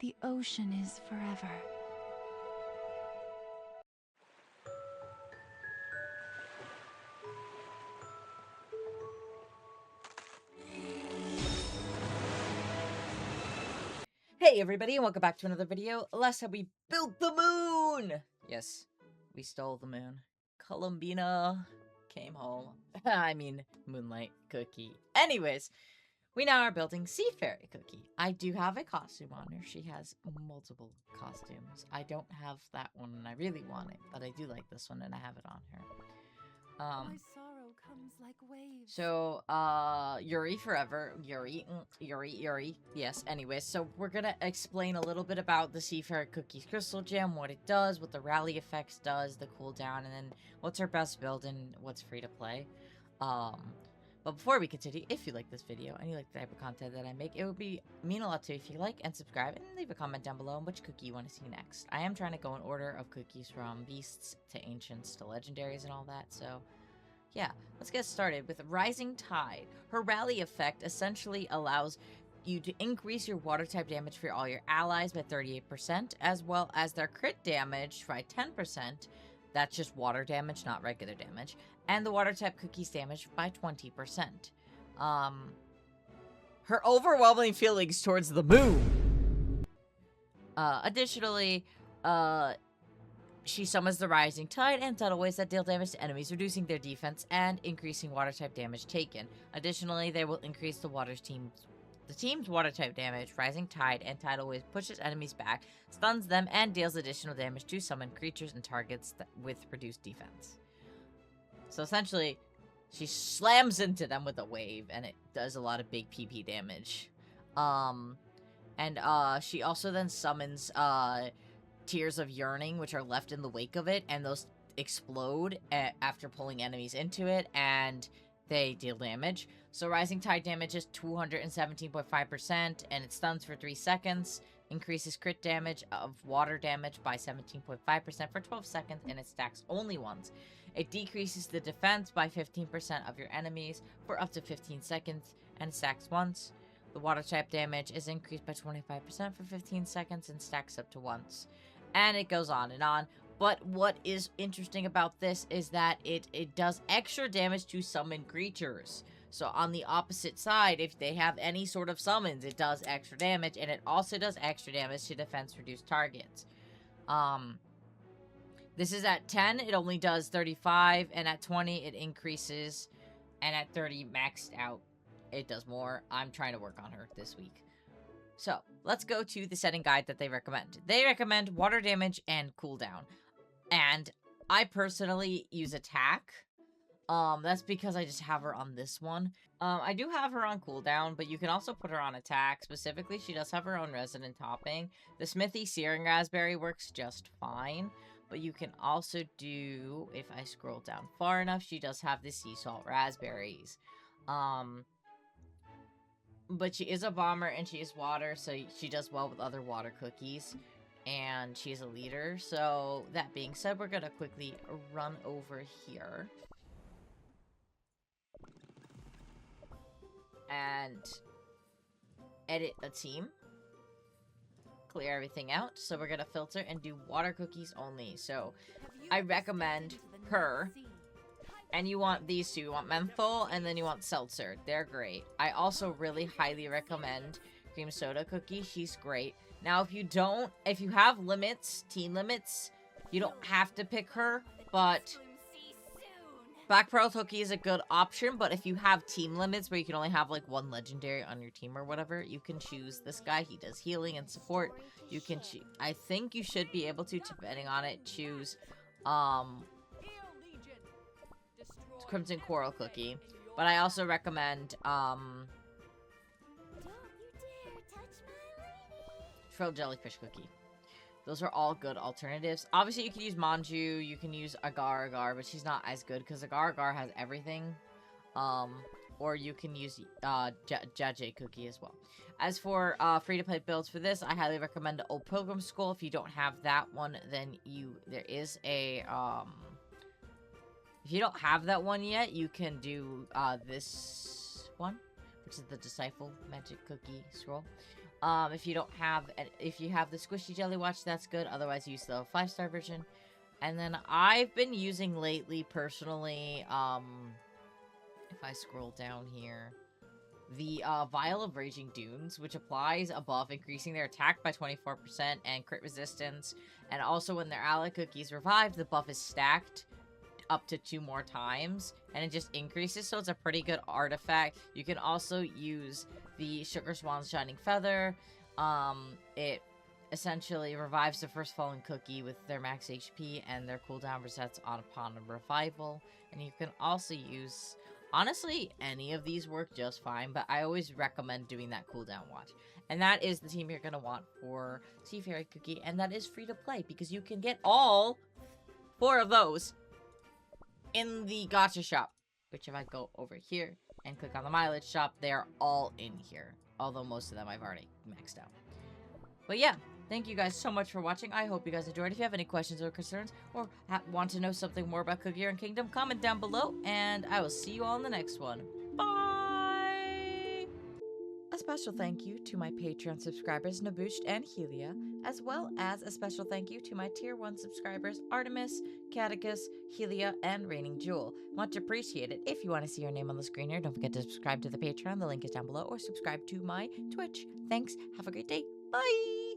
the ocean is forever. Hey everybody, and welcome back to another video. Last time we built the moon! Yes, we stole the moon. Columbina came home. I mean, Moonlight Cookie. Anyways, we now are building Seafairy Cookie. I do have a costume on her. She has multiple costumes. I don't have that one and I really want it, but I do like this one and I have it on her. My sorrow comes like waves. So, Yuri forever. Yuri. Yes, anyways, so we're gonna explain a little bit about the Seafairy Cookies Crystal Gem, what it does, what the rally effects does, the cooldown, and then what's her best build and what's free to play. But before we continue, if you like this video and you like the type of content that I make, it would mean a lot to you if you like and subscribe and leave a comment down below on which cookie you want to see next. I am trying to go in order of cookies from beasts to ancients to legendaries and all that, so yeah, let's get started with Rising Tide. Her rally effect essentially allows you to increase your water type damage for all your allies by 38%, as well as their crit damage by 10%. That's just water damage, not regular damage. And the water type cookies damage by 20%. Her overwhelming feelings towards the moon. Additionally, she summons the Rising Tide and tidal waves that deal damage to enemies, reducing their defense and increasing water type damage taken. Additionally, they will increase the team's water type damage. Rising Tide and tidal waves pushes enemies back, stuns them, and deals additional damage to summoned creatures and targets with reduced defense. So essentially, she slams into them with a wave, and it does a lot of big PP damage. She also then summons Tears of Yearning, which are left in the wake of it, and those explode after pulling enemies into it, and they deal damage. So Rising Tide damage is 217.5%, and it stuns for 3 seconds, increases crit damage of water damage by 17.5% for 12 seconds, and it stacks only once. It decreases the defense by 15% of your enemies for up to 15 seconds, and stacks once. The water type damage is increased by 25% for 15 seconds and stacks up to once. And it goes on and on. But what is interesting about this is that it does extra damage to summoned creatures. So on the opposite side, if they have any sort of summons, it does extra damage. And it also does extra damage to defense reduced targets. This is at 10, it only does 35. And at 20, it increases. And at 30, maxed out, it does more. I'm trying to work on her this week. So, let's go to the setting guide that they recommend. They recommend water damage and cooldown. And I personally use attack. That's because I just have her on this one. I do have her on cooldown, but you can also put her on attack. Specifically, she does have her own resident topping. The Smithy Searing Raspberry works just fine. But you can also do, if I scroll down far enough, she does have the Sea Salt Raspberries. But she is a bomber and she is water, so she does well with other water cookies. And she's a leader. So, that being said, we're going to quickly run over here. And edit a team. Clear everything out. So, we're going to filter and do water cookies only. So, I recommend her. And you want these two. You want menthol, and then you want seltzer. They're great. I also really highly recommend cream soda cookie. She's great. Now, if you have limits, team limits, you don't have to pick her, but Black Pearl cookie is a good option, but if you have team limits where you can only have, like, one legendary on your team or whatever, you can choose this guy. He does healing and support. You can I think you should be able to, depending on it, choose, Crimson Coral Cookie. But I also recommend, Frilled Jellyfish Cookie. Those are all good alternatives. Obviously, you can use Manju, you can use Agar, but she's not as good because Agar has everything. Or you can use Jajay Cookie as well. As for free-to-play builds for this, I highly recommend Old Pilgrim Skull. If you don't have that one, then there is a if you don't have that one yet, you can do this one, which is the Disciple Magic Cookie Scroll. If you don't have, if you have the squishy jelly watch, that's good. Otherwise, use the 5-star version. And then I've been using lately, personally, if I scroll down here, the Vial of Raging Dunes, which applies a buff increasing their attack by 24% and crit resistance. And also when their ally cookies revive, the buff is stacked up to 2 more times, and it just increases, so it's a pretty good artifact. You can also use the Sugar Swan's Shining Feather. It essentially revives the first fallen cookie with their max HP, and their cooldown resets upon a revival. And you can also use, honestly, any of these work just fine, but I always recommend doing that cooldown watch. And that is the team you're going to want for Seafairy Cookie, and that is free to play, because you can get all 4 of those in the gacha shop, which if I go over here and click on the mileage shop, they're all in here, although most of them I've already maxed out. But yeah, thank you guys so much for watching. I hope you guys enjoyed. If you have any questions or concerns, or want to know something more about Cookie Run Kingdom, comment down below, and I will see you all in the next one. Bye! A special thank you to my Patreon subscribers, Nabusht and Helia, as well as a special thank you to my Tier 1 subscribers, Artemis, Catechus, Helia, and Reigning Jewel. Much appreciated. If you want to see your name on the screen here, don't forget to subscribe to the Patreon. The link is down below, or subscribe to my Twitch. Thanks. Have a great day. Bye!